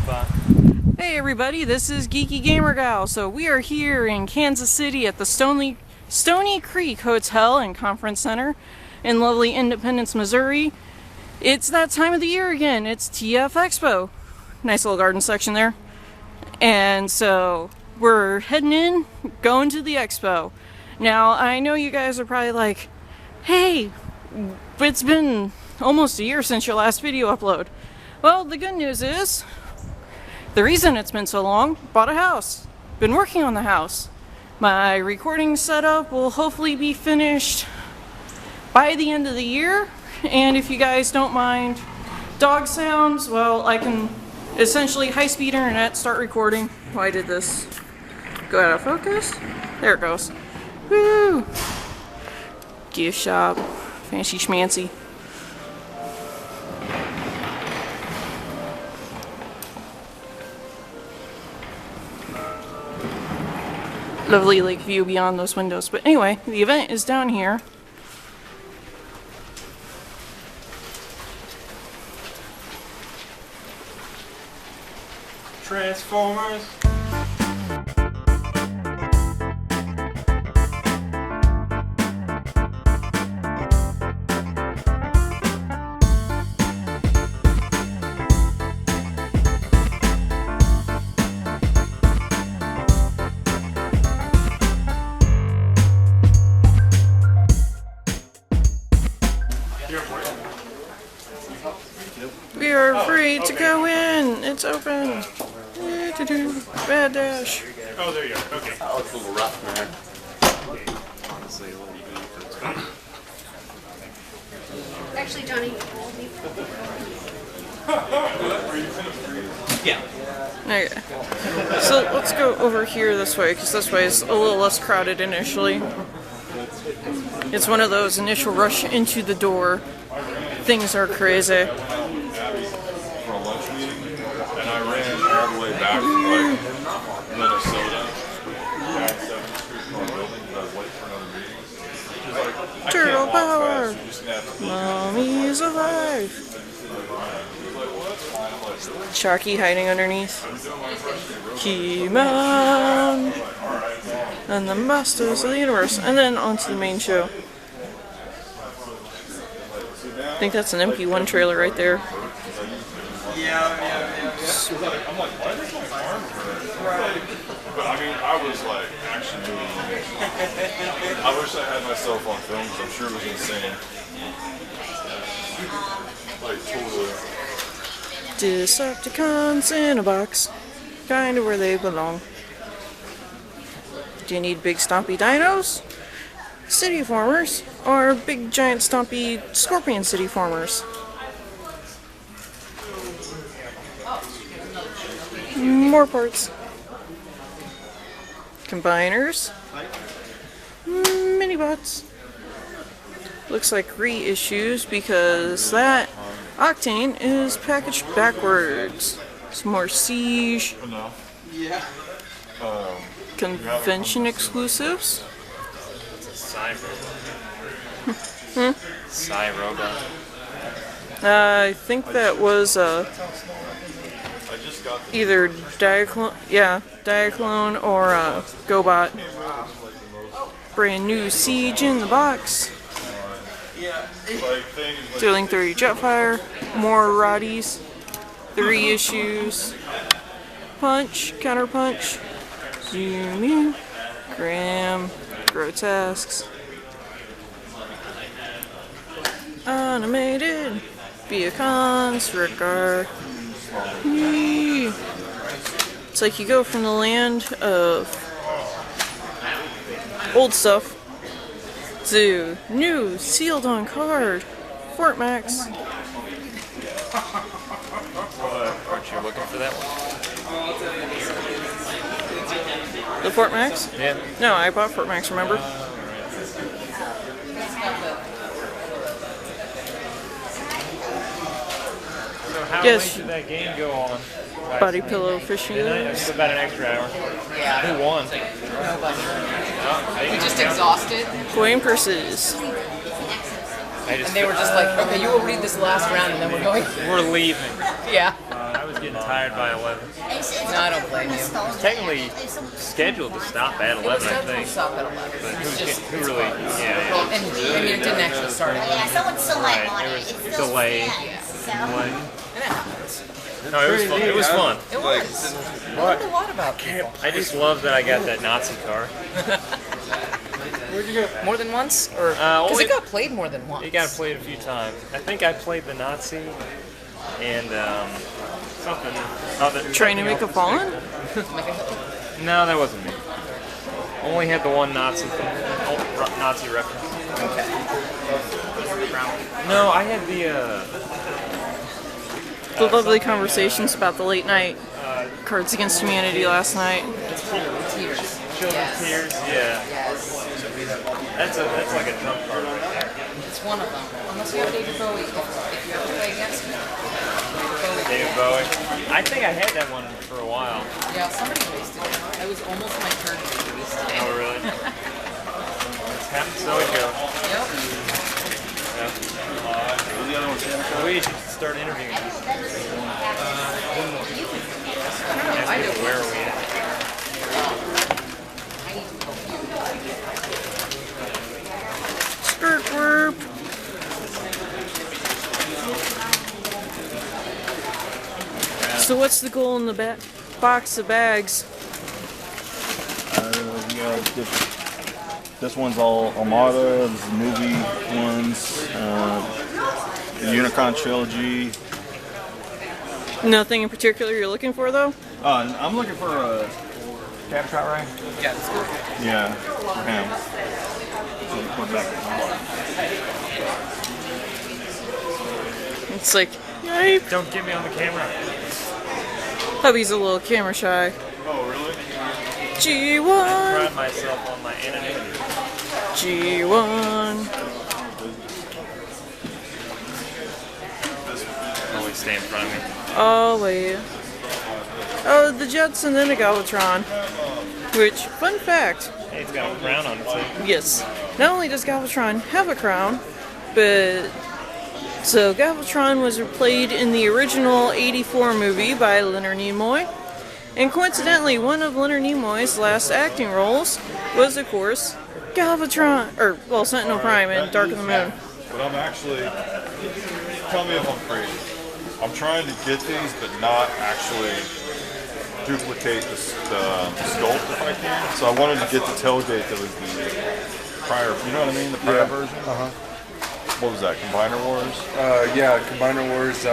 spot. Hey everybody, this is Geeky Gamer Gal. So we are here in Kansas City at the Stony Creek Hotel and Conference Center in lovely Independence, Missouri. It's that time of the year again. It's TF Expo. Nice little garden section there. And so we're heading in, going to the expo. Now I know you guys are probably like, hey, it's been almost a year since your last video upload. Well, the good news is, the reason it's been so long, bought a house. Been working on the house. My recording setup will hopefully be finished by the end of the year. And if you guys don't mind dog sounds, well, I can essentially high-speed internet start recording. Why did this go out of focus? There it goes. Woo! Gift shop. Fancy schmancy. Lovely lake view beyond those windows. But anyway, the event is down here. Transformers. We are free to go in. It's open. Bad dash. Oh, there you are. Okay. That looks a little rough, man. Honestly, a little bit. Actually, Johnny. Yeah. Okay. So let's go over here this way, because this way is a little less crowded initially. It's one of those initial rush into the door. Things are crazy. For a lunch meeting, and I ran all the way back from like Minnesota. Turtle power! Mommy's alive! Sharky hiding underneath. He-Man! And the Masters of the Universe. And then onto the main show. I think that's an MP1 trailer right there. I'm like, why does my arm hurt? But I mean, I was like, actually, I wish I had myself on film because I'm sure it was insane. Like, totally. Decepticons in a box. Kinda where they belong. Do you need big stompy dinos? City formers? Or big giant stompy scorpion city formers? More parts. Combiners. Mini bots. Looks like reissues because that Octane is packaged backwards. Some more Siege. Yeah. Convention exclusives. Robot. I think that was either Diaclone or GoBot. Brand new Siege in the box. Sterling 30 Jetfire. More Roddies. 3 issues. Punch. Counterpunch. Zoom in. Graham. Grotesques. Animated. Beacons. Rickar. It's like you go from the land of old stuff to new sealed on card Fort Max. Aren't you looking for that one? The Fort Max? Yeah. No, I bought Fort Max, remember? So how Yes. late did that game go on? Body pillow fishing. It's about an extra hour. Who won? We just exhausted. Coin purses. I just And they were just like, okay, you will read this last round and then we're going. we're leaving. Yeah. I was getting tired by 11. No, I don't blame you. Technically scheduled to stop at 11, I think. Stop at 11. But It's just, who really? Yeah. and I mean, it didn't actually start. Yeah, someone still might want There it. was It still delay. stands, so. No, it was fun. It was fun. It was. I learned a lot about people. I just love that I got that Nazi car. More than once? Or because it got played more than once. It got played a few times. I think I played the Nazi and something. Trying to make a fallen? No, that wasn't me. Only had the one Nazi thing. Nazi reference. Okay. No, I had The lovely conversations about the late night Cards Against Humanity last night. Tears. Children's Tears. Yeah. Yes. That's like a trump card right there. It's one of them. Unless you have David Bowie. If you ever play against him, David Bowie. I think I had that one for a while. Yeah, somebody wasted it. It was almost my turn to be wasted. Oh, really? It's happened, so it goes. Yep. We should start interviewing people. Ask I people do. where are we at. Skirt group. So what's the goal in the box of bags? This one's all Armada, this is the movie ones, the Unicron trilogy. Nothing in particular you're looking for though? I'm looking for a cap shot ray. Yeah, it's cool. Yeah, for him. So put that It's like, yipe. Don't get me on the camera. Hubby's a little camera shy. Oh, really? G1, Pride myself on my anonymity. G1. Always stay in front of me. Oh, wait. Oh, the Jetson and a Galvatron. Which, fun fact, Hey, it's got a crown on it too. yes, not only does Galvatron have a crown, but so Galvatron was played in the original '84 movie by Leonard Nimoy, and coincidentally, one of Leonard Nimoy's last acting roles was, of course, Galvatron, or well, Sentinel Prime in Dark of the Moon. But I'm actually, tell me if I'm crazy. I'm trying to get these, but not actually duplicate the sculpt if I can. So I wanted to get the tailgate that was the prior, you know what I mean? The prior version? What was that, Combiner Wars? Yeah, Combiner Wars,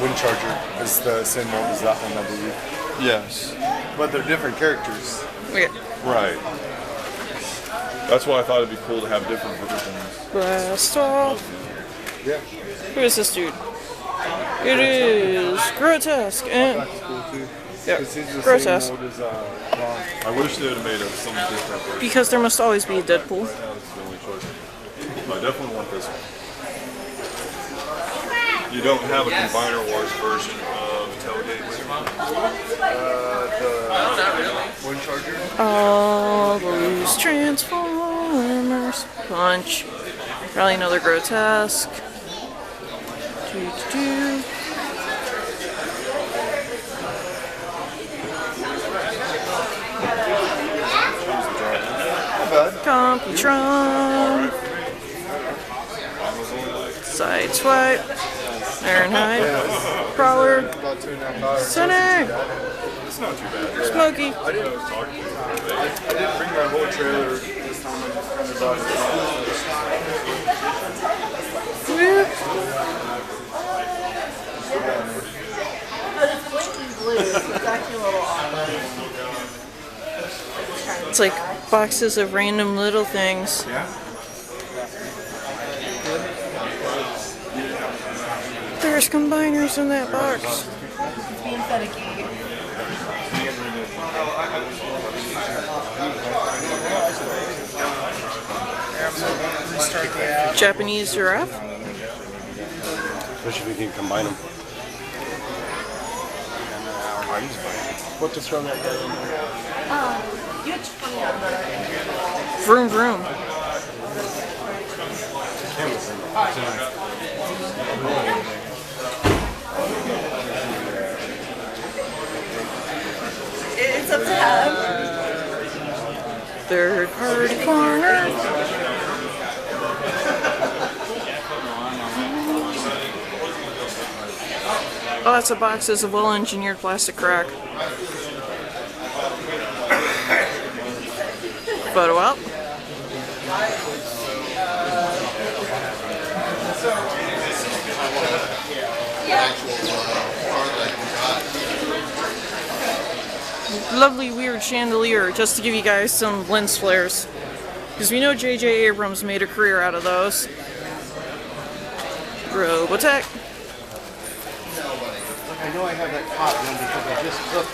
Wind Charger is the same one as that one, I believe. Yes. But they're different characters. Okay. Right. That's why I thought it'd be cool to have different versions. Blast off. Yeah. Who is this dude? It is Grotesque and That's cool too. yeah, 'Cause he's the Grotesque. same mode as Ron. I wish they would have made some different version. Because there must always be a Deadpool. That's the only choice. I definitely want this one. You don't have a Combiner Wars version of Tailgate? The Wind Charger. All those Transformers. Punch. Probably another Grotesque. Doo-doo-doo. Computron. Side swipe. Ironhide. Crawler. About 2.5 hours. Sonic. It's not too bad. Smokey. I didn't bring my whole trailer this time. I just kind of bought Whoop. It's like boxes of random little things. Yeah? There's combiners in that box. Being finicky. Japanese giraffe. Especially if you can combine them. What does from that guy? Vroom vroom. It's up to him. Third party corner. Lots of boxes of well-engineered plastic crack. Photo op. Lovely weird chandelier, just to give you guys some lens flares. Because we know J.J. Abrams made a career out of those. Robotech. I know I have that top gun because I just took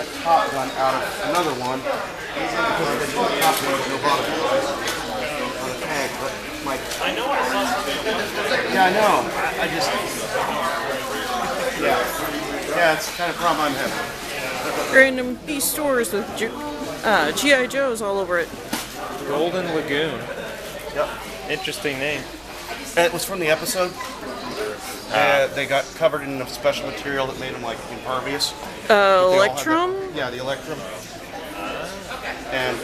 a top gun out of another one because I just took a top gun with no bottom on the tag, but my... I know what it's supposed to be. Yeah, I know. I just... Yeah, it's the kind of problem I'm having. Random piece stores with G.I. Joes all over it. Golden Lagoon. Yep. Interesting name. It was from the episode. They got covered in a special material that made them like impervious. Electrum? Yeah, the Electrum. And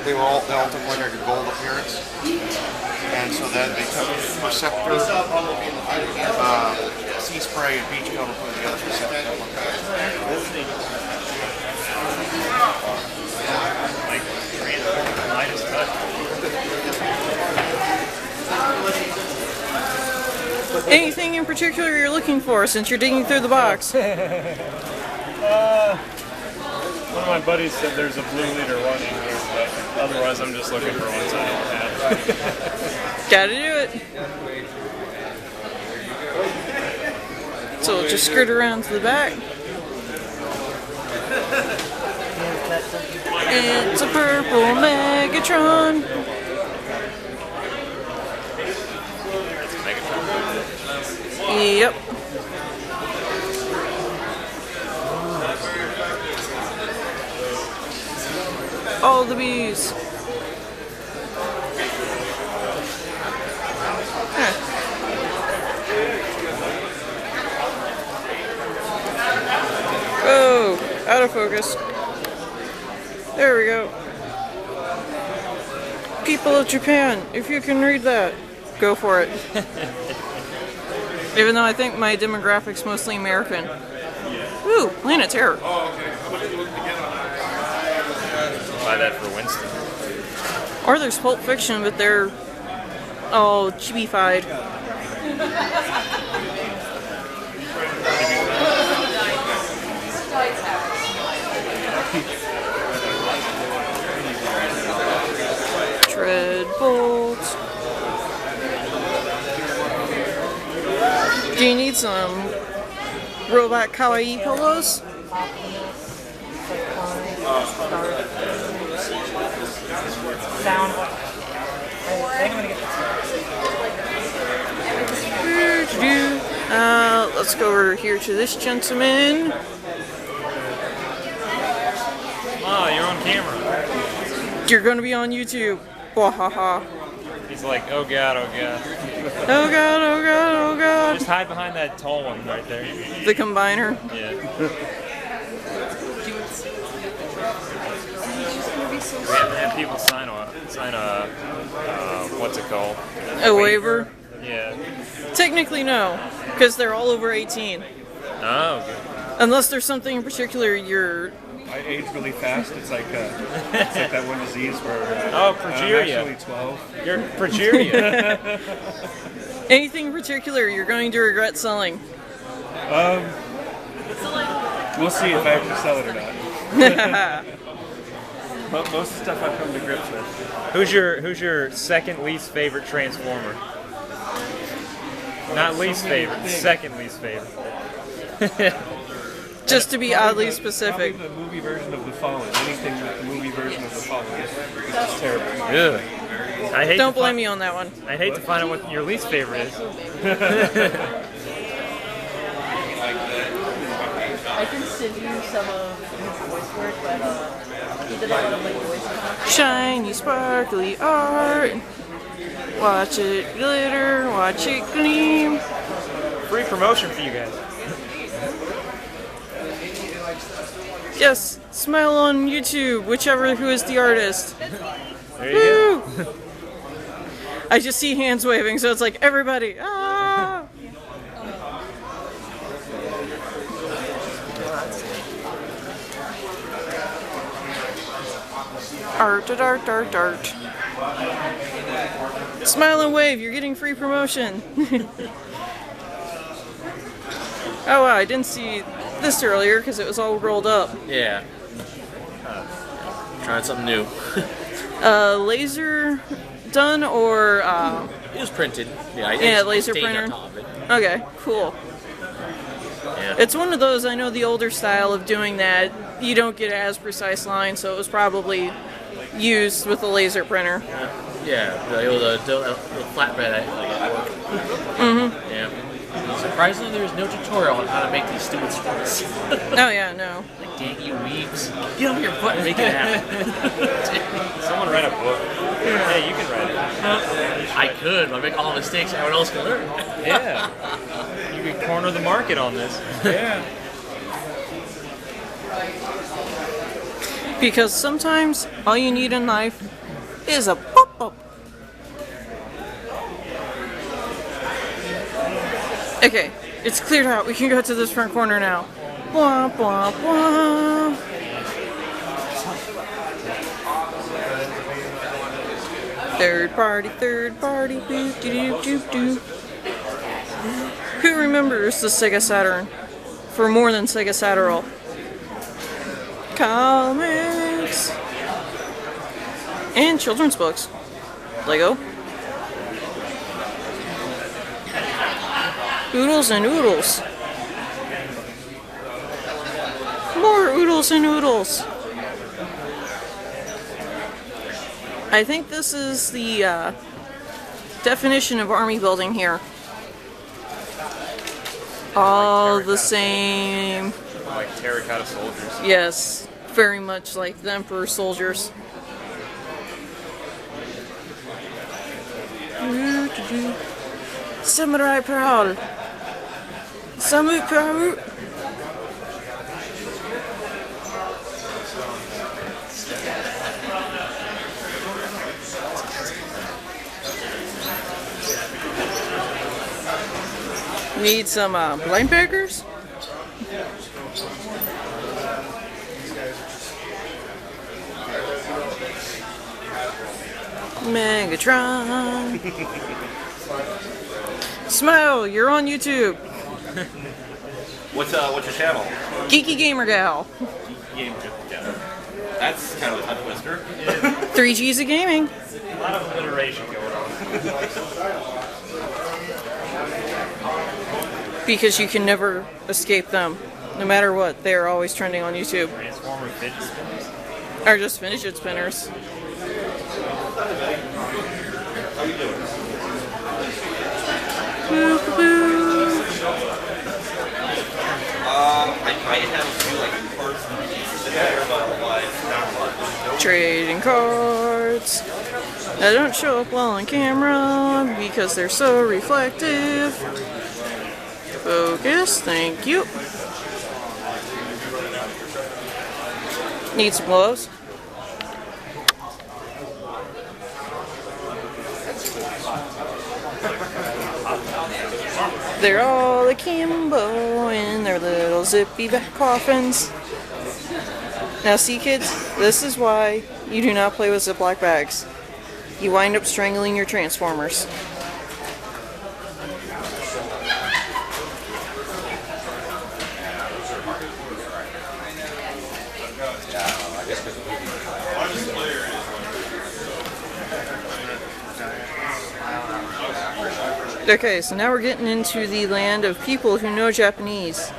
they all took like a gold appearance. And so then they took Receptor, Sea Spray, and Beach Cone and put it together for Receptor. Like Transformer Midas Touch. Anything in particular you're looking for since you're digging through the box? One of my buddies said there's a blue leader running here, but otherwise I'm just looking for ones I don't have. Gotta do it. So we'll just skirt around to the back. It's a purple Megatron. Yep. All the bees. Huh. Oh, out of focus. There we go. People of Japan, if you can read that, go for it. Even though I think my demographic's mostly American. Ooh, Planet Terror. Buy that for Winston. Or there's Pulp Fiction, but they're all chibi-fied. Treadbolt. Do you need some robot kawaii pillows? Let's go over here to this gentleman. Oh, you're on camera. You're going to be on YouTube. Wahaha. He's like, oh god, oh god. Oh god, oh god, oh god. Just hide behind that tall one right there. The combiner. Yeah. We haven't had people sign a what's it called? A waiver? Yeah. Technically no, because they're all over 18. Oh, good. Unless there's something in particular you're... I age really fast. It's like that one disease where Oh, progeria. I'm actually 12. You're progeria. Anything in particular you're going to regret selling? We'll see if I actually sell it or not. Most of the stuff I've come to grips with. Who's your second least favorite Transformer? Not least favorite, second least favorite. Just to be oddly specific. Probably the movie version of The Fallen. Anything with the movie version of The Fallen is terrible. Ugh. I hate Don't blame me on that one. I hate to find out what your least favorite is. I can send you some of his voice work, but he did a lot of like voice acting. Shiny, sparkly art. Watch it glitter, watch it gleam. Free promotion for you guys. Yes, smile on YouTube, whichever who is the artist. There you Woo! I just see hands waving, so it's like everybody. Ah! Art, art, art, art. Smile and wave, you're getting free promotion. Oh wow, I didn't see this earlier because it was all rolled up. Yeah. Trying something new. Laser done or It was printed. Yeah, yeah, laser stained printer. on top of it. Okay, cool. Yeah. It's one of those, I know the older style of doing that, you don't get as precise lines, so it was probably used with a laser printer. Yeah, the flatbread at work. Mm-hmm. Yeah. Surprisingly, there's no tutorial on how to make these stupid sprites. Oh yeah, no. Like, dang you weebs. Get on your butt and make it happen. Someone write a book. Hey, you can write it. I could, but I make all the mistakes everyone else can learn. Yeah. You could corner the market on this. Yeah. Because sometimes all you need in life is a pop-up. Okay, it's cleared out. We can go to this front corner now. Blah, blah, blah. Third party, boop, doop, doop, doop. Who remembers the Sega Saturn for more than Sega Saturn? Comics and children's books. Lego. Oodles and oodles. More oodles and oodles. I think this is the definition of army building here. All the same. Like terracotta soldiers. Yes, very much like the Emperor's soldiers. Samurai Pearl. Samurai Pearl. Need some blind baggers? Megatron. Smile, you're on YouTube. What's your channel? Geeky Gamer Gal. Game. Yeah. That's kind of a tongue twister. 3 G's of gaming. A lot of alliteration going on. Because you can never escape them. No matter what, they're always trending on YouTube. Transformer fidget spinners. Or just fidget spinners. Boo, boo, boo. I have a few like parts and pieces in there, but otherwise not much. Trading cards. That don't show up well on camera because they're so reflective. Focus, thank you. Need some gloves? They're all akimbo in their little zippy back coffins. Now see kids, this is why you do not play with Ziploc bags. You wind up strangling your Transformers. Okay, so now we're getting into the land of people who know Japanese.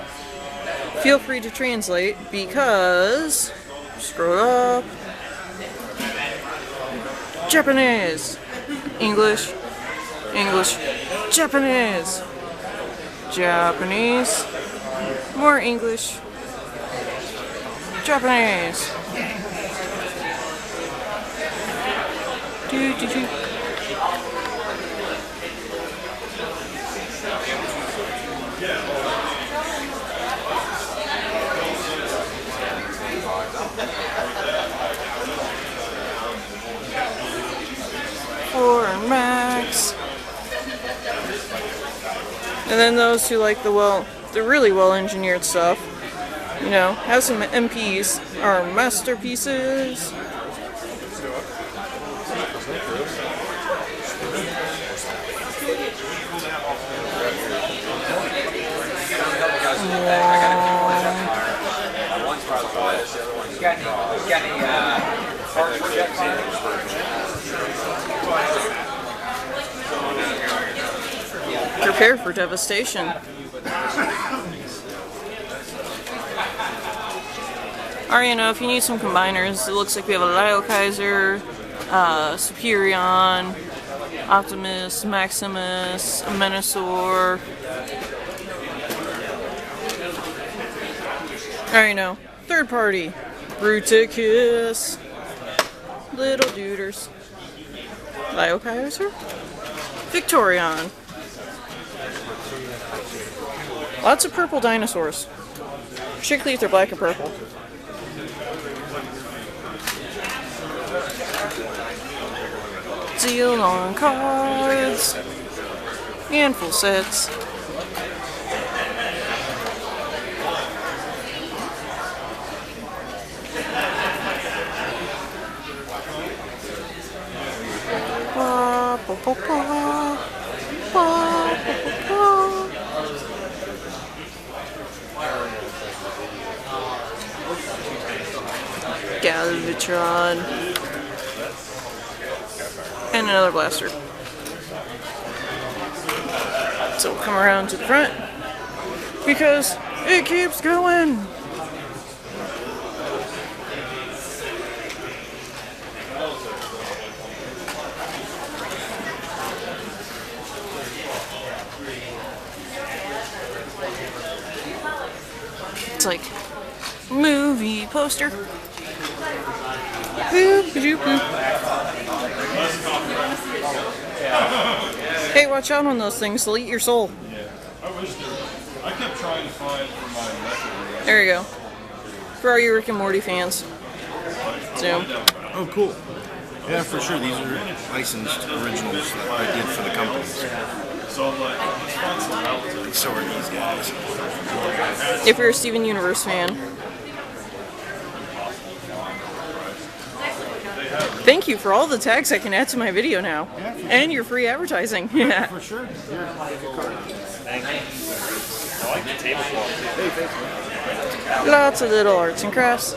Feel free to translate because... Scroll up. Japanese. English. English. Japanese. Japanese. More English. Japanese. Do, do, do. And then those who like the really well engineered stuff, you know, have some MPs or masterpieces. Prepare for devastation. Alright, you know, if you need some combiners, it looks like we have a Lyle Kaiser, Superion, Optimus, Maximus, Menasor. Alright, you know, third party, Bruticus, Little Duders, Lyle Kaiser, Victorion. Lots of purple dinosaurs, particularly if they're black and purple. Zealon cards and full sets. Ba, ba, ba, ba. Ba, ba, ba, ba. Galvatron, and another blaster. So we'll come around to the front because it keeps going. It's like movie poster. Hey, watch out on those things, they'll eat your soul. I kept trying to find my method. There you go. For all you Rick and Morty fans. Zoom. Oh, cool. Yeah, for sure. These are licensed originals that I did for the companies. So I'm like, let's find some relatives. So are these guys. If you're a Steven Universe fan. Thank you for all the tags I can add to my video now. Yeah, for and your free advertising. Yeah. For sure. Thank you. I like the tablecloth. Lots of little arts and crafts.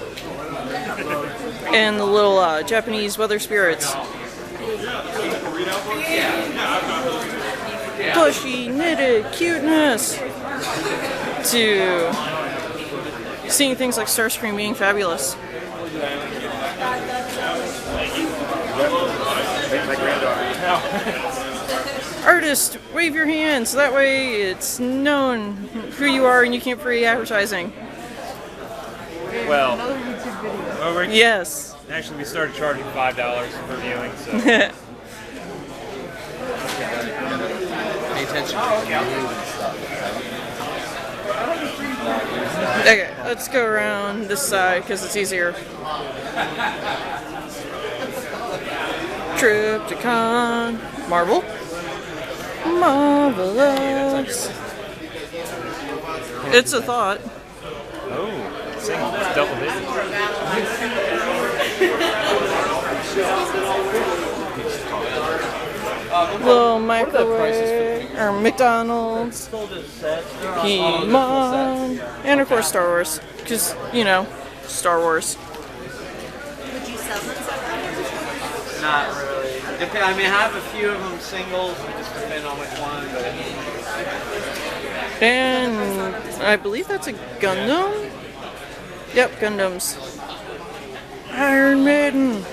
And the little Japanese weather spirits. Bushy, knitted cuteness. To seeing things like Starscream being fabulous. My granddaughter. Artist, wave your hand so that way it's known who you are and you can't free advertising. Well, Yes. actually we started charging $5 for viewing, so. Pay attention. Okay, let's go around this side because it's easier. Triptychon, Marvel, Marvelous. It's a thought. Oh, single, double digits. Little microwave, or McDonald's, He-Man, and of course Star Wars, because, you know, Star Wars. Would you sell them separately? Not really. I mean, I have a few of them singles. It just depends on which one. And I believe that's a Gundam? Yep, Gundams. Iron Maiden.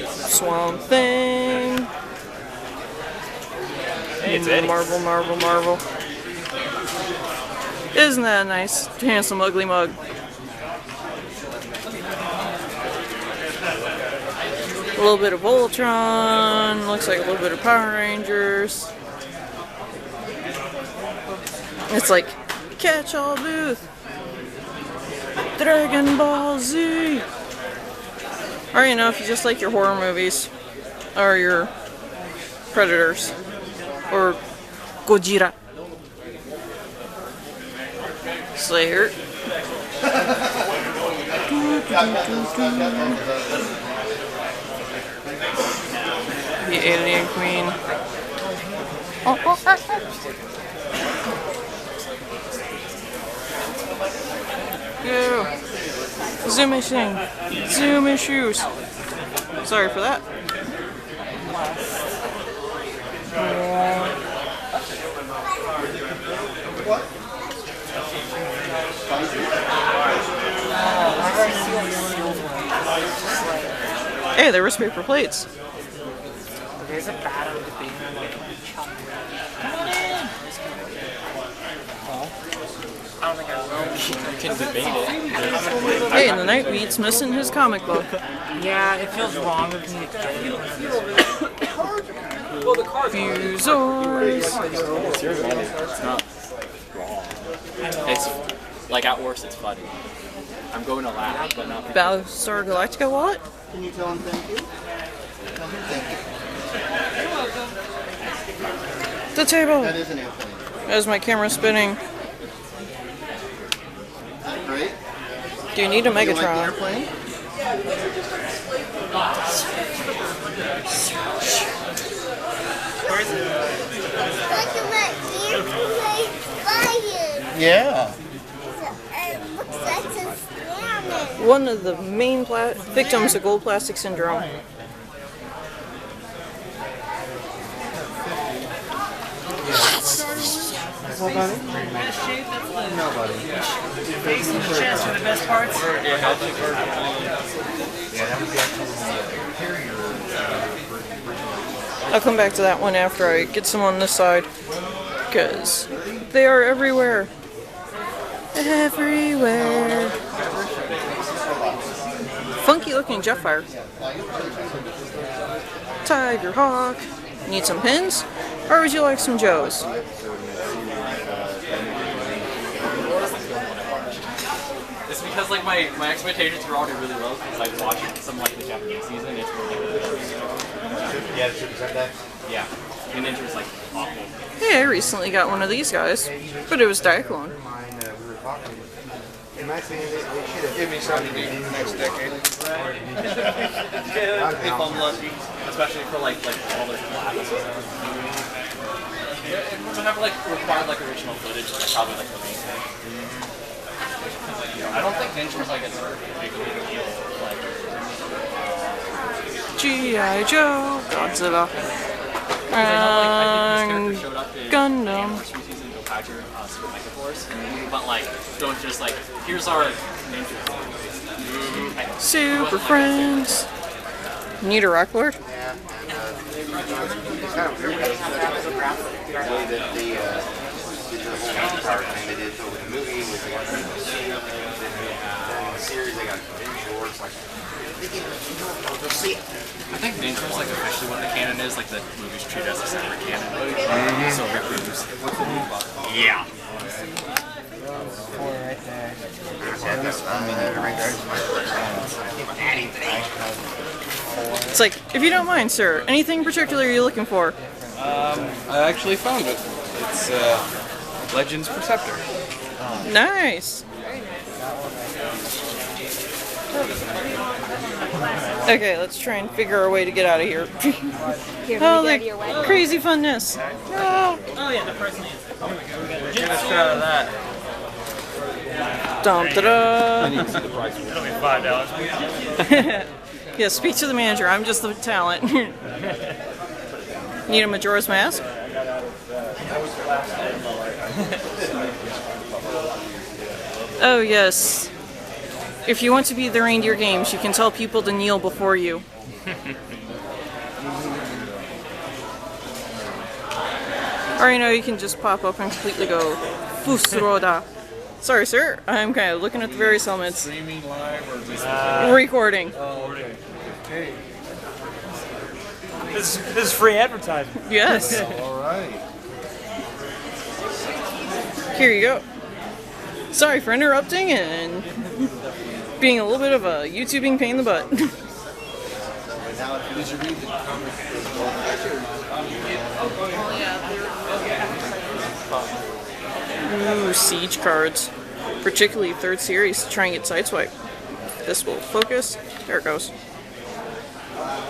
Swamp Thing. Hey, it's Eddie. Marvel, Marvel, Marvel. Isn't that a nice, handsome, ugly mug? A little bit of Voltron, looks like a little bit of Power Rangers. It's like Catch-All Booth, Dragon Ball Z. Or, you know, if you just like your horror movies, or your Predators, or Gojira. Slayer. The Alien Queen. Ew. Zoom machine. Zoom issues. Sorry for that. Hey, there was paper plates. There's a battle to be I don't think I will. You can debate it. Hey, and the Nightweed's missing his comic book. Yeah, it feels wrong with me to get it. Fusors. It's your money. It's not wrong. It's like at worst, it's funny. I'm going to laugh, but not. Battlestar Galactica wallet? Can you tell him thank you? Thank you. The table. That is an airplane. As my camera spinning. Right? Do you need a You like the Megatron? airplane? Yeah. One of the main victims of gold plastic syndrome. Well, buddy? No, buddy. Face and the chest are the best parts. I'll come back to that one after I get some on this side. Because they are everywhere. Everywhere. Funky looking Jetfire. Tiger Hawk. Need some pins? Or would you like some Joes? It's because like my expectations were already really low because like watching some like the Japanese season, it's really Yeah, the Super Sentai. yeah. And Ninja was like awful. Hey, I recently got one of these guys, but it was Diaclone. We were talking. In my opinion, they should have given me something to do in the next decade. If I'm lucky, especially for like all their collabs. It would have like required like original footage, like probably like the main thing. I don't think Ninja was like a big deal. Like G.I. Joe, Godzilla, and Gundam. But like, don't just like, here's our Ninja. Super Friends. Need a Rock Lord? Yeah, and it's kind of weird because the way that they did the whole part thing they did over the movie was they got people to see them, then in the series they got shorts, like, they'll see it. I think Ninja is like officially what the canon is, like the movies treated as a separate canon. So reproduced. Yeah. It's like, if you don't mind, sir, anything particular you're looking for? I actually found it. It's Legends Perceptor. Nice. Okay, let's try and figure our way to get out of here. Oh, the crazy funness. Oh. Oh yeah, the person is. Get a shot of that. Dum da da. It'll be $5. Yeah, speak to the manager. I'm just the talent. Need a Majora's Mask? Oh, yes. If you want to be the reindeer games, you can tell people to kneel before you. Or, you know, you can just pop up and completely go, Fusroda. Sorry, sir. I'm kind of looking at the various helmets. Streaming live or just Recording. okay. This is free advertising. Yes. Alright. Here you go. Sorry for interrupting and being a little bit of a YouTubing pain in the butt. Ooh, siege cards. Particularly 3rd series to try and get sideswipe. This will focus. There it goes.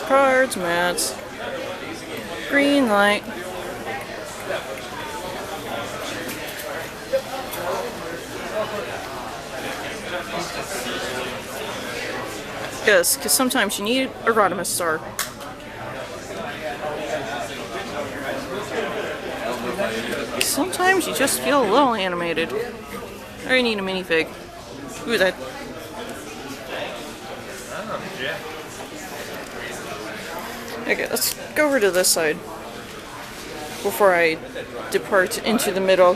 Cards, mats. Green light. Yes, because sometimes you need a Rodimus star. Sometimes you just feel a little animated. Or you need a minifig. Ooh, that. Okay, let's go over to this side before I depart into the middle.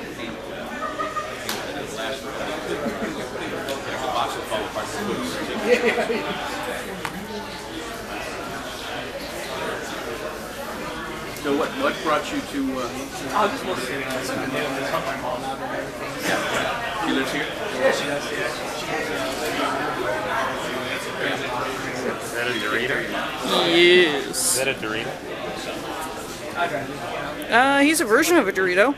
So what brought you to? She lives here. Is that a Dorito? Yes. Is that a Dorito? He's a version of a Dorito.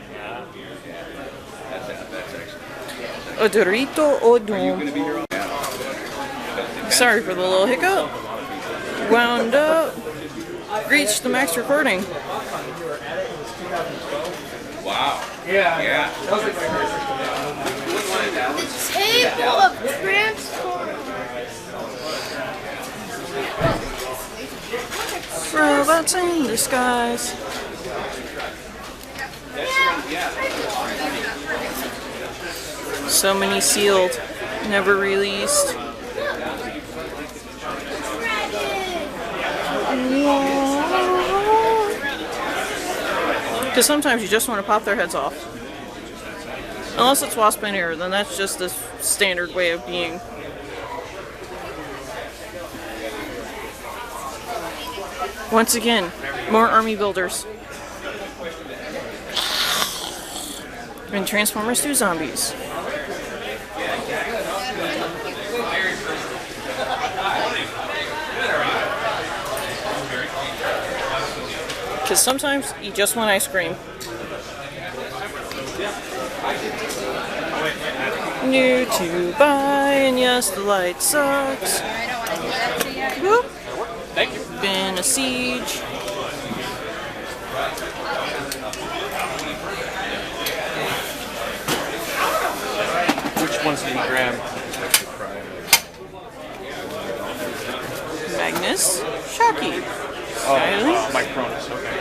A Dorito Odom. Sorry for the little hiccup. Wound up. Reached the max recording. Wow. The table of Transformers. Robots in disguise. So many sealed, never released. Because sometimes you just want to pop their heads off. Unless it's Wasp and Air, then that's just the standard way of being. Once again, more army builders. And Transformers 2 zombies. Because sometimes you just want ice cream. New to buy, and yes, the light sucks. Whoop. Thank you. Been a siege. Which ones did you grab? Magnus, Shocky. Oh, my Cronus, okay.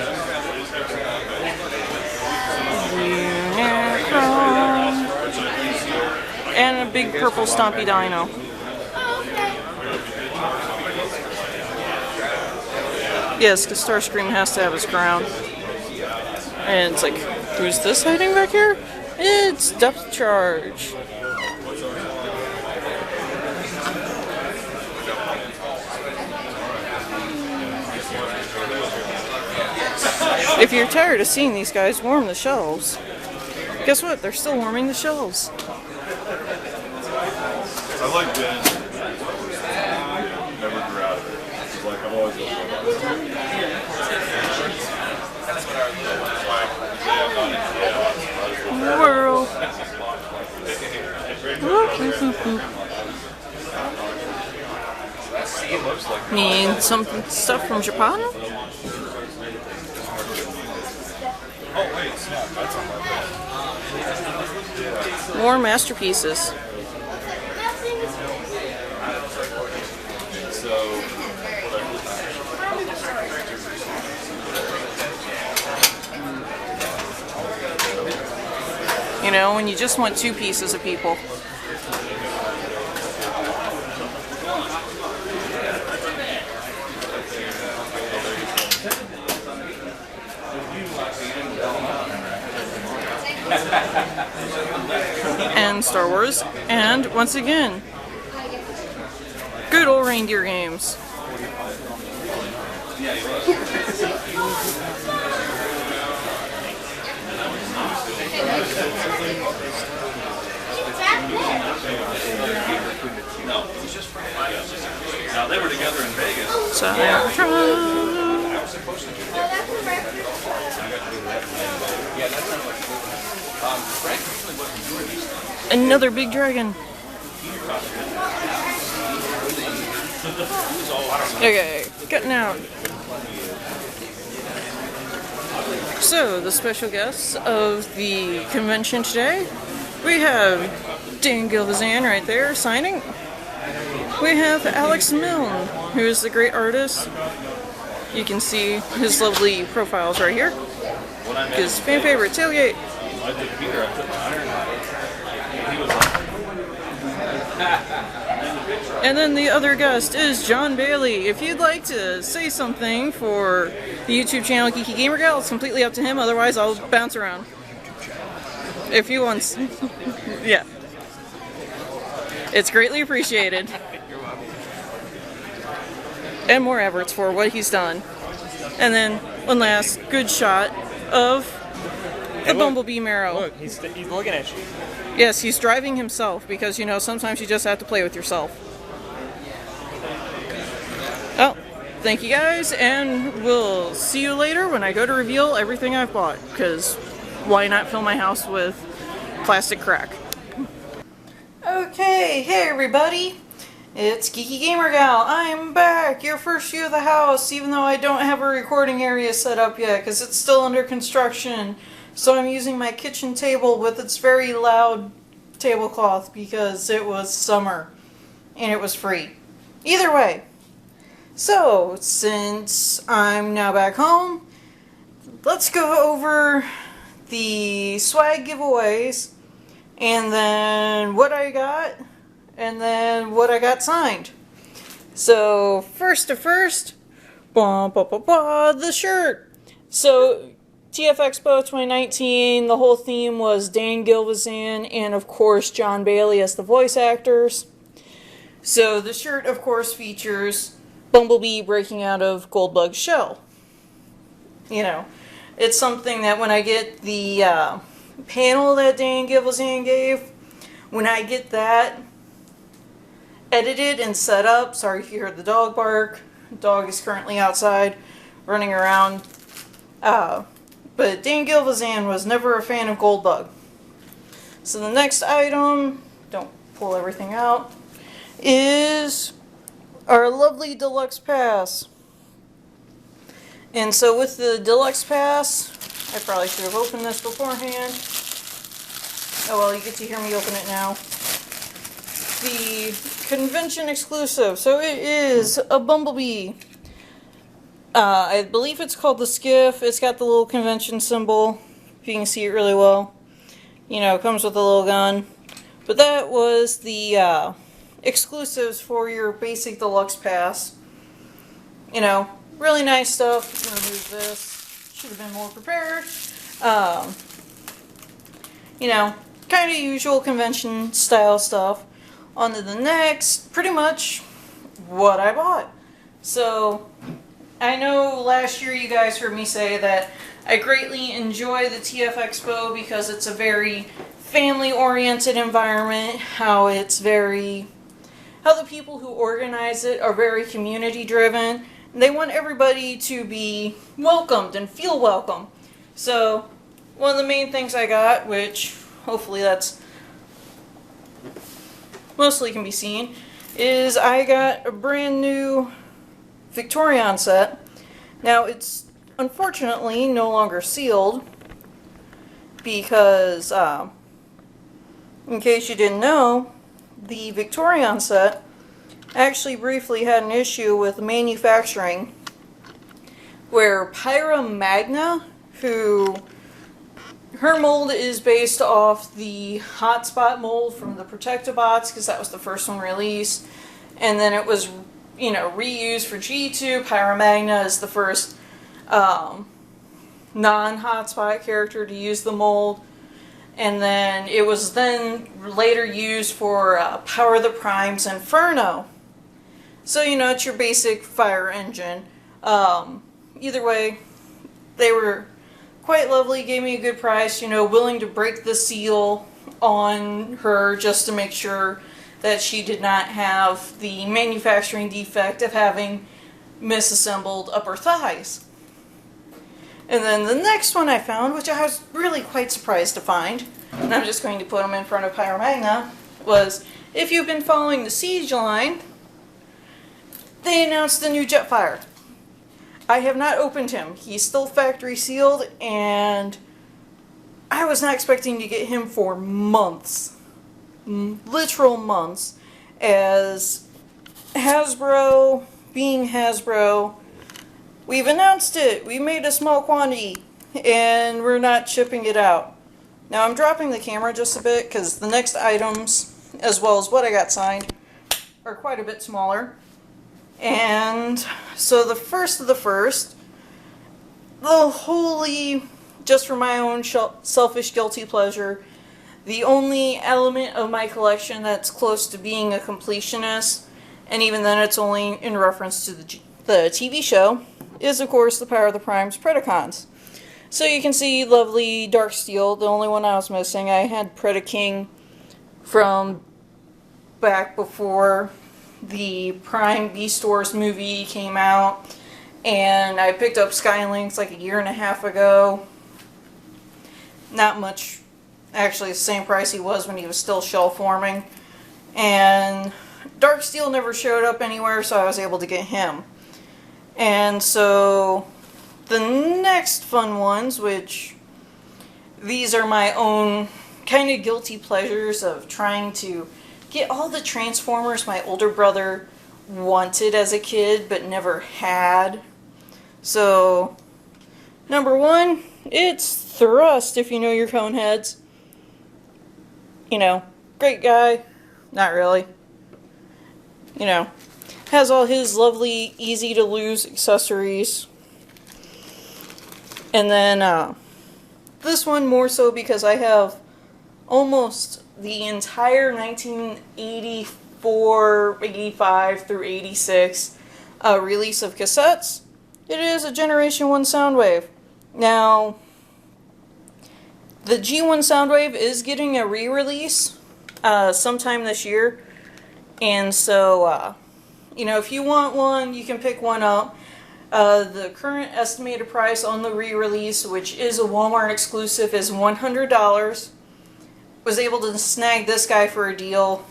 Unicron. And a big purple stompy dino. Yes, because Starscream has to have his crown. And it's like, who's this hiding back here? It's Depth Charge. If you're tired of seeing these guys warm the shelves, guess what? They're still warming the shelves. I like Ben. Never grew out of it. It's like I've always loved World. Need some stuff from Japan? Oh wait, snap! That's on my bed. More masterpieces. So, You know, when you just want 2 pieces of people. And Star Wars, and once again, good old reindeer games. Now they were together in Vegas. Another big dragon. Okay, cutting out. So, the special guests of the convention today, we have Dan Gilvezan right there signing. We have Alex Milne, who is the great artist. You can see his lovely profiles right here. His fan favorite, Tailgate. And then the other guest is John Bailey. If you'd like to say something for the YouTube channel Geeky Gamer Gal, it's completely up to him. Otherwise, I'll bounce around. If he wants. Yeah. It's greatly appreciated. And more efforts for what he's done. And then one last good shot of the Bumblebee Marrow. Look, he's looking at you. Yes, he's driving himself because, you know, sometimes you just have to play with yourself. Oh, thank you guys, and we'll see you later when I go to reveal everything I've bought, because why not fill my house with plastic crack? Okay, hey everybody, it's Geeky Gamer Gal. I'm back, your first view of the house, even though I don't have a recording area set up yet, because it's still under construction. So I'm using my kitchen table with its very loud tablecloth because it was summer and it was free. Either way. So, since I'm now back home, let's go over the swag giveaways and then what I got and then what I got signed. So, first, the shirt. So, TF Expo 2019, the whole theme was Dan Gilvezan and, of course, John Bailey as the voice actors. So the shirt, of course, features Bumblebee breaking out of Goldbug's shell. You know, it's something that when I get the panel that Dan Gilvezan gave, when I get that edited and set up, sorry if you heard the dog bark, the dog is currently outside running around, but Dan Gilvezan was never a fan of Goldbug. So the next item, don't pull everything out, is our lovely deluxe pass. And so with the deluxe pass, I probably should have opened this beforehand. Oh well, you get to hear me open it now. The convention exclusive. So it is a Bumblebee. I believe it's called the Skiff. It's got the little convention symbol, if you can see it really well. You know, it comes with a little gun. But that was the exclusives for your basic deluxe pass. You know, really nice stuff. I'm going to move this. Should have been more prepared. You know, kind of usual convention style stuff. On to the next, pretty much what I bought. So, I know last year you guys heard me say that I greatly enjoy the TF Expo because it's a very family-oriented environment, how the people who organize it are very community-driven, and they want everybody to be welcomed and feel welcome. So, one of the main things I got, which hopefully that's mostly can be seen, is I got a brand new Victorion set. Now it's unfortunately no longer sealed because, in case you didn't know, the Victorion set actually briefly had an issue with manufacturing where Pyra Magna, her mold is based off the Hotspot mold from the Protectobots because that was the first one released, and then it was, you know, reused for G2. Pyra Magna is the first non-Hotspot character to use the mold, and then it was then later used for Power the Prime's Inferno. So, you know, it's your basic fire engine. Either way, they were quite lovely, gave me a good price, you know, willing to break the seal on her just to make sure that she did not have the manufacturing defect of having misassembled upper thighs. And then the next one I found, which I was really quite surprised to find, and I'm just going to put them in front of Pyromagna, was if you've been following the Siege line, they announced the new Jetfire. I have not opened him. He's still factory sealed, and I was not expecting to get him for months. Literal months. As Hasbro, being Hasbro, we've announced it. We made a small quantity, and we're not shipping it out. Now I'm dropping the camera just a bit, because the next items, as well as what I got signed, are quite a bit smaller. And so the first of the first, the wholly, just for my own selfish guilty pleasure, the only element of my collection that's close to being a completionist, and even then it's only in reference to the TV show, is of course the Power of the Primes Predacons. So you can see lovely Dark Steel, the only one I was missing. I had Predaking from back before the Prime Beast Wars movie came out, and I picked up Skylinks like a year and a half ago. Not much, actually the same price he was when he was still shell forming, and Dark Steel never showed up anywhere, so I was able to get him. And so the next fun ones, which these are my own kind of guilty pleasures of trying to get all the Transformers my older brother wanted as a kid but never had. So, number one, it's Thrust, if you know your Coneheads. You know, great guy. Not really. You know, has all his lovely, easy to lose accessories. And then, this one more so because I have almost the entire 1984, 85 through 86 release of cassettes. It is a Generation 1 Soundwave. Now, the G1 Soundwave is getting a re-release sometime this year. And so, you know, if you want one, you can pick one up. The current estimated price on the re-release, which is a Walmart exclusive, is $100. Was able to snag this guy for a deal,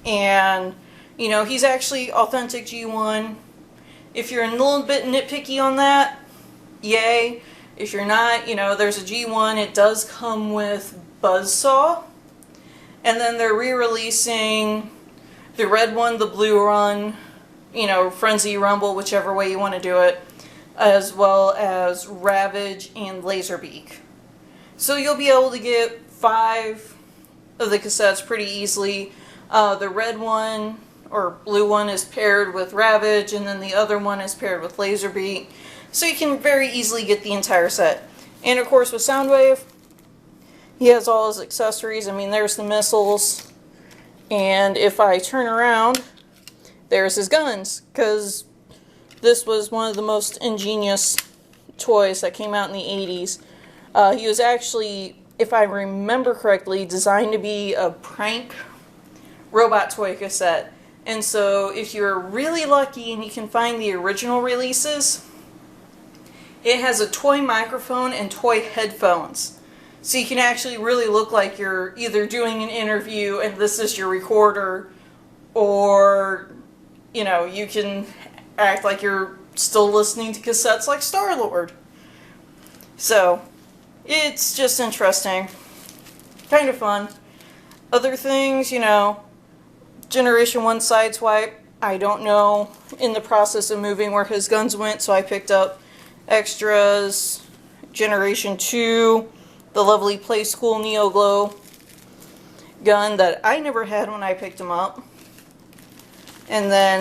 and you know, he's actually authentic G1. If you're a little bit nitpicky on that, yay. If you're not, you know, there's a G1. It does come with Buzzsaw, and then they're re-releasing the red one, the blue one, you know, Frenzy Rumble, whichever way you want to do it, as well as Ravage and Laserbeak. So you'll be able to get 5 of the cassettes pretty easily. The red one or blue one is paired with Ravage, and then the other one is paired with Laserbeak. So you can very easily get the entire set. And of course with Soundwave, he has all his accessories. I mean, there's the missiles, and if I turn around, there's his guns, because this was one of the most ingenious toys that came out in the 80s. He was actually, if I remember correctly, designed to be a prank robot toy cassette. And so if you're really lucky and you can find the original releases, it has a toy microphone and toy headphones. So you can actually really look like you're either doing an interview and this is your recorder, or, you know, you can act like you're still listening to cassettes like Star-Lord. So, it's just interesting. Kind of fun. Other things, you know, Generation 1 Sideswipe, I don't know in the process of moving where his guns went, so I picked up extras. Generation 2, the lovely Play School Neo Glow gun that I never had when I picked him up. And then,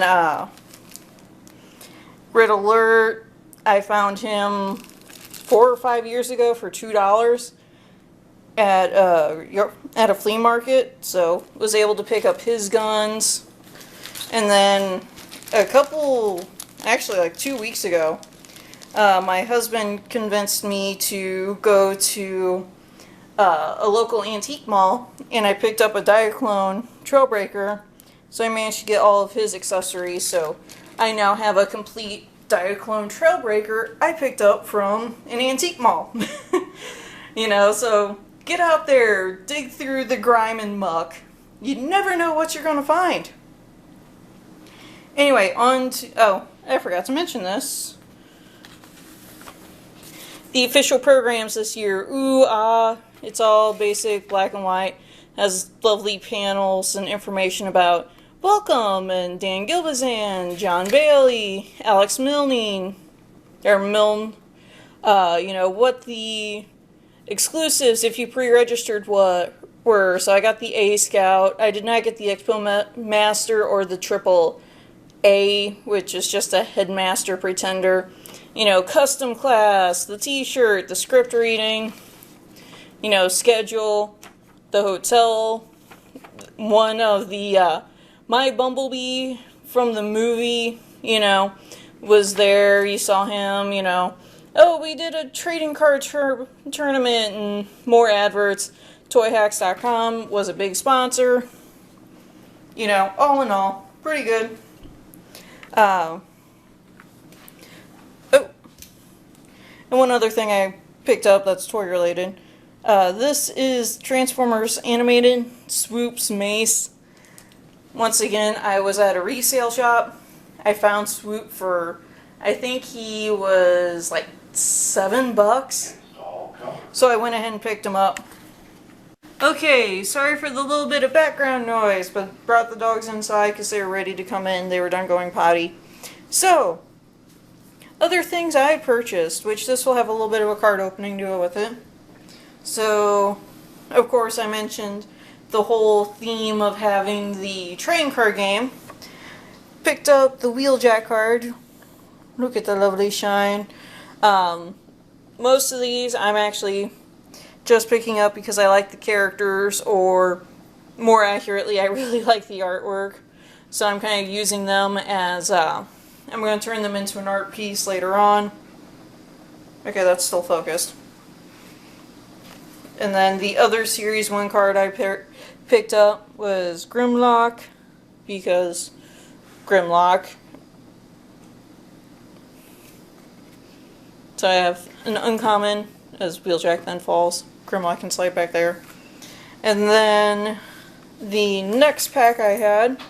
Red Alert, I found him 4 or 5 years ago for $2 at a flea market, so was able to pick up his guns. And then a couple, actually like 2 weeks ago, my husband convinced me to go to a local antique mall, and I picked up a Diaclone Trailbreaker, so I managed to get all of his accessories. So I now have a complete Diaclone Trailbreaker I picked up from an antique mall. You know, so get out there, dig through the grime and muck. You never know what you're going to find. Anyway, on to... Oh, I forgot to mention this. The official programs this year. Ooh, ah, it's all basic, black and white. Has lovely panels and information about Welcome and Dan Gilbazan, John Bailey, Alex Milne, or Milne. You know, what the exclusives, if you pre-registered, what were. So I got the A Scout. I did not get the Expo Master or the Triple A, which is just a Headmaster Pretender. You know, custom class, the t-shirt, the script reading, you know, schedule, the hotel, one of the, My Bumblebee from the movie, you know, was there. You saw him, you know. Oh, we did a trading card tournament and more adverts. ToyHacks.com was a big sponsor. You know, all in all, pretty good. Oh, and one other thing I picked up that's toy related. This is Transformers Animated Swoop's Mace. Once again, I was at a resale shop. I found Swoop for, I think he was like $7. So I went ahead and picked him up. Okay, sorry for the little bit of background noise, but brought the dogs inside because they were ready to come in. They were done going potty. So, other things I purchased, which this will have a little bit of a card opening to go with it. So, of course, I mentioned the whole theme of having the trading card game. Picked up the Wheeljack card. Look at the lovely shine. Most of these I'm actually just picking up because I like the characters, or more accurately, I really like the artwork. So I'm kind of using them as, I'm going to turn them into an art piece later on. Okay, that's still focused. And then the other Series 1 card I picked up was Grimlock, because Grimlock. So I have an uncommon, as Wheeljack then falls. Grimlock and Slide back there. And then the next pack I had,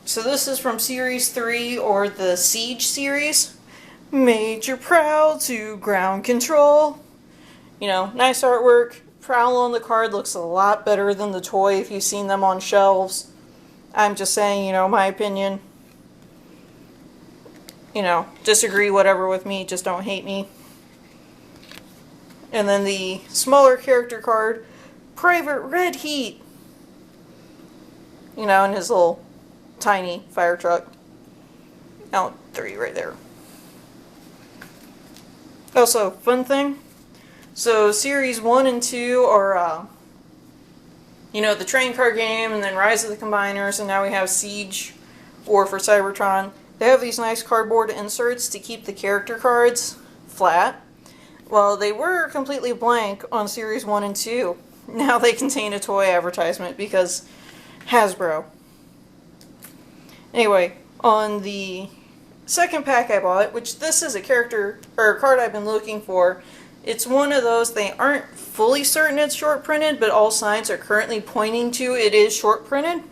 so this is from Series 3, or the Siege series. Major Prowl to Ground Control. You know, nice artwork. Prowl on the card looks a lot better than the toy if you've seen them on shelves. I'm just saying, you know, my opinion. You know, disagree, whatever with me, just don't hate me. And then the smaller character card, Private Red Heat. You know, in his little tiny fire truck. Oh, 3 right there. Also, fun thing. So, Series 1 and 2 are, you know, the train card game, and then Rise of the Combiners, and now we have Siege, or for Cybertron. They have these nice cardboard inserts to keep the character cards flat. Well, they were completely blank on Series 1 and 2. Now they contain a toy advertisement because Hasbro. Anyway, on the second pack I bought, which this is a character or a card I've been looking for. It's one of those, they aren't fully certain it's short printed, but all signs are currently pointing to it is short printed.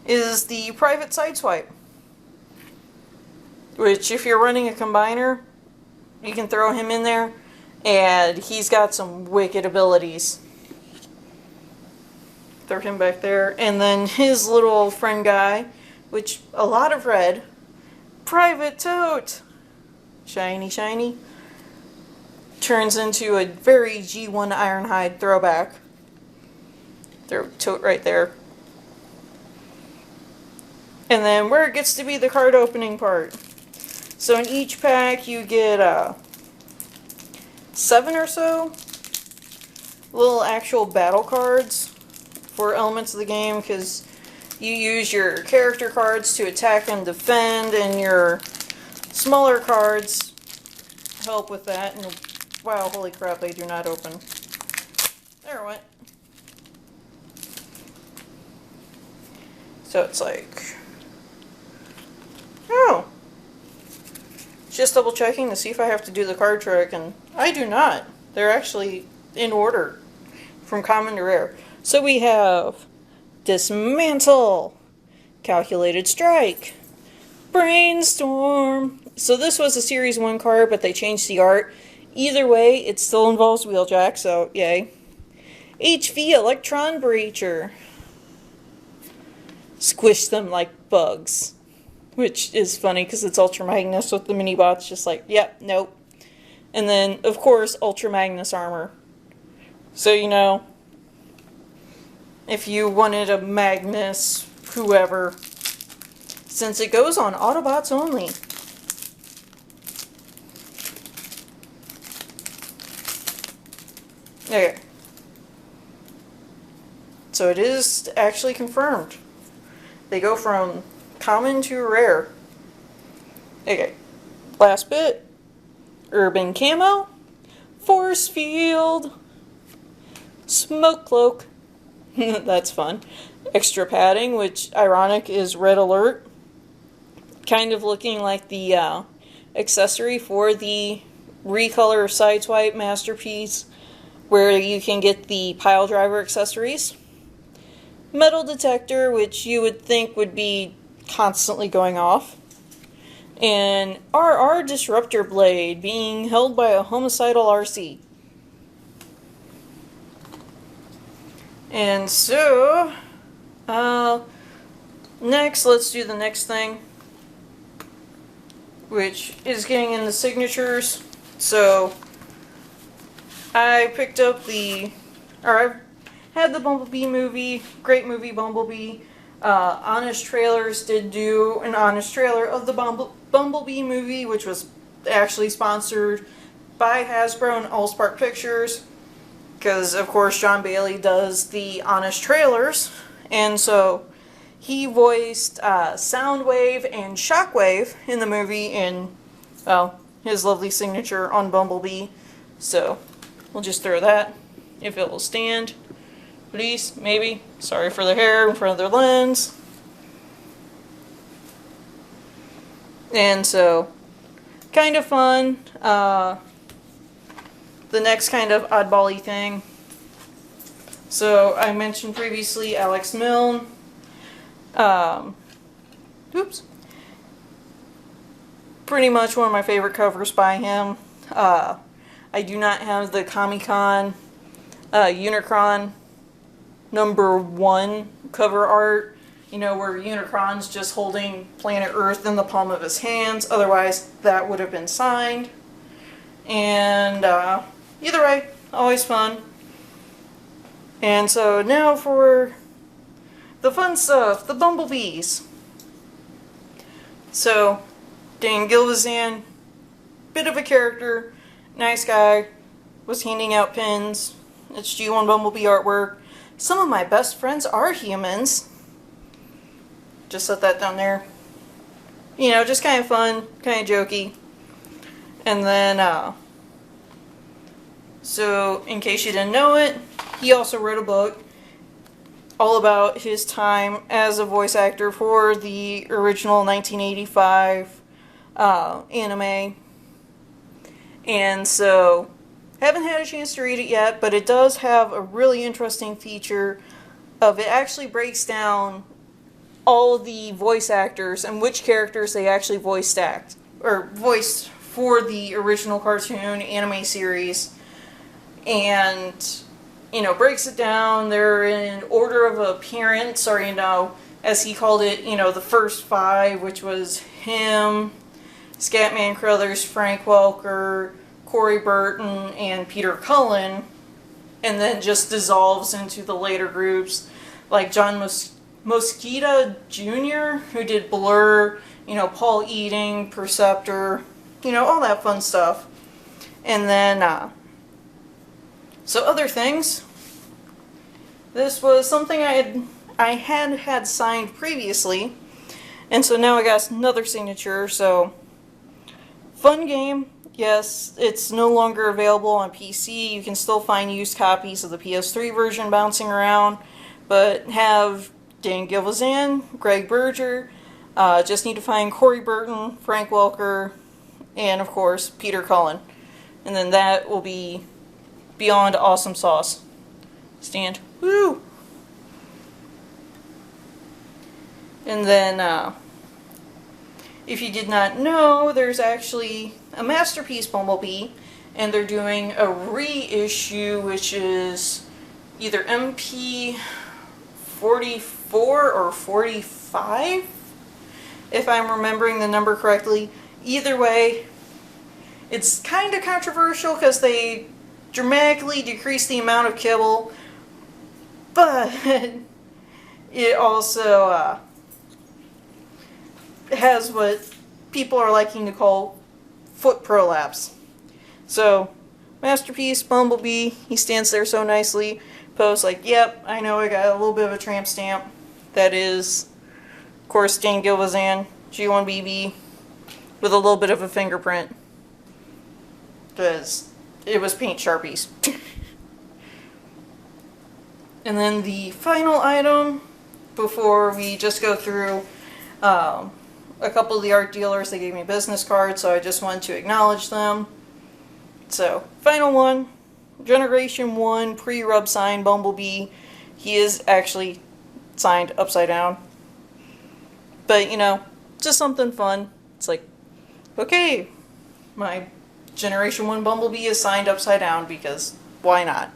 Is the Private Sideswipe. Which, if you're running a combiner, you can throw him in there, and he's got some wicked abilities. Throw him back there. And then his little friend guy, which, a lot of red. Private Tote! Shiny, shiny. Turns into a very G1 Ironhide throwback. Throw Tote right there. And then where it gets to be the card opening part. So in each pack you get 7 or so little actual battle cards for elements of the game, because you use your character cards to attack and defend, and your smaller cards help with that. And wow, holy crap, they do not open. There it went. So it's like, oh. Just double checking to see if I have to do the card trick, and I do not. They're actually in order from common to rare. So we have Dismantle, Calculated Strike, Brainstorm. So this was a Series 1 card, but they changed the art. Either way, it still involves Wheeljack, so yay. HV Electron Breacher. Squish them like bugs. Which is funny because it's Ultra Magnus with the mini bots just like, yep, nope. And then, of course, Ultra Magnus armor. So, you know, if you wanted a Magnus, whoever, since it goes on Autobots only. Okay. So it is actually confirmed. They go from common to rare. Okay. Last bit. Urban Camo. Force Field. Smoke Cloak. That's fun. Extra padding, which, ironic, is Red Alert. Kind of looking like the accessory for the Recolor Sideswipe Masterpiece, where you can get the pile driver accessories. Metal Detector, which you would think would be constantly going off. And RR Disruptor Blade, being held by a homicidal RC. And so, next, let's do the next thing, which is getting in the signatures. So, I picked up I've had the Bumblebee movie, great movie Bumblebee. Honest Trailers did do an honest trailer of the Bumblebee movie, which was actually sponsored by Hasbro and Allspark Pictures. Because, of course, John Bailey does the honest trailers. And so, he voiced Soundwave and Shockwave in the movie in, well, his lovely signature on Bumblebee. So, we'll just throw that, if it will stand. Please, maybe. Sorry for the hair in front of their lens. And so, kind of fun. The next kind of oddball-y thing. So, I mentioned previously Alex Milne. Oops. Pretty much one of my favorite covers by him. I do not have the Comic-Con Unicron #1 cover art. You know, where Unicron's just holding planet Earth in the palm of his hands. Otherwise, that would have been signed. And, either way, always fun. And so now for the fun stuff, the Bumblebees. So, Dan Gilvezan, bit of a character, nice guy, was handing out pins. It's G1 Bumblebee artwork. Some of my best friends are humans. Just set that down there. You know, just kind of fun, kind of jokey. And then, so, in case you didn't know it, he also wrote a book all about his time as a voice actor for the original 1985 anime. And so, haven't had a chance to read it yet, but it does have a really interesting feature of it actually breaks down all the voice actors and which characters they actually voiced for the original cartoon anime series. And, you know, breaks it down. They're in order of appearance, or, you know, as he called it, you know, the first 5, which was him, Scatman Crothers, Frank Welker, Corey Burton, and Peter Cullen, and then just dissolves into the later groups, like John Mosqueda Jr., who did Blur, you know, Paul Eating, Perceptor, you know, all that fun stuff. And then, so other things. This was something I had signed previously, and so now I got another signature. So, fun game. Yes, it's no longer available on PC. You can still find used copies of the PS3 version bouncing around, but have Dan Gilvezan, Greg Berger, just need to find Corey Burton, Frank Welker, and of course Peter Cullen. And then that will be beyond awesome sauce. Stand. Woo! And then, if you did not know, there's actually a Masterpiece Bumblebee, and they're doing a reissue, which is either MP 44 or 45, if I'm remembering the number correctly. Either way, it's kind of controversial because they dramatically decrease the amount of kibble, but it also has what people are liking to call foot prolapse. So, Masterpiece Bumblebee, he stands there so nicely, pose like, yep, I know I got a little bit of a tramp stamp. That is, of course, Dan Gilvezan, G1BB, with a little bit of a fingerprint. Because it was paint Sharpies. And then the final item, before we just go through a couple of the art dealers, they gave me business cards, so I just wanted to acknowledge them. So, final one, Generation 1 pre-rub sign Bumblebee. He is actually signed upside down. But, you know, just something fun. It's like, okay, my Generation 1 Bumblebee is signed upside down because why not?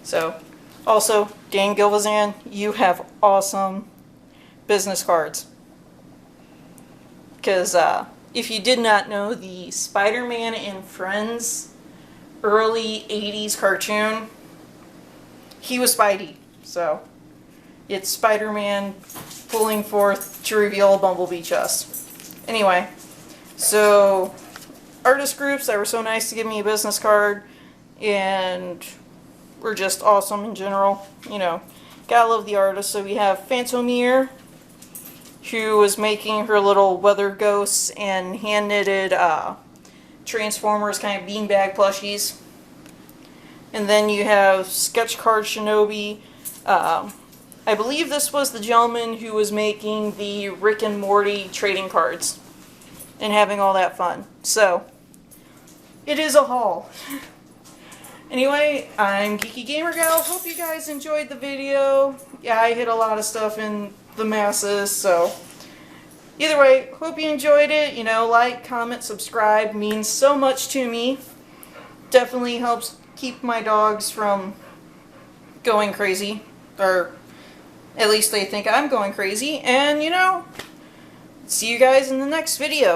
So, also, Dan Gilvezan, you have awesome business cards. Because if you did not know, the Spider-Man and Friends early 80s cartoon, he was Spidey. So, it's Spider-Man pulling forth to reveal a Bumblebee chest. Anyway, so artist groups that were so nice to give me a business card and were just awesome in general. You know, gotta love the artists. So we have Phantomir, who was making her little weather ghosts and hand-knitted Transformers kind of beanbag plushies. And then you have Sketch Card Shinobi. I believe this was the gentleman who was making the Rick and Morty trading cards and having all that fun. So, it is a haul. Anyway, I'm Geeky Gamer Gal. Hope you guys enjoyed the video. Yeah, I hit a lot of stuff in the masses, so either way, hope you enjoyed it. You know, like, comment, subscribe means so much to me. Definitely helps keep my dogs from going crazy, or at least they think I'm going crazy. And, you know, see you guys in the next video.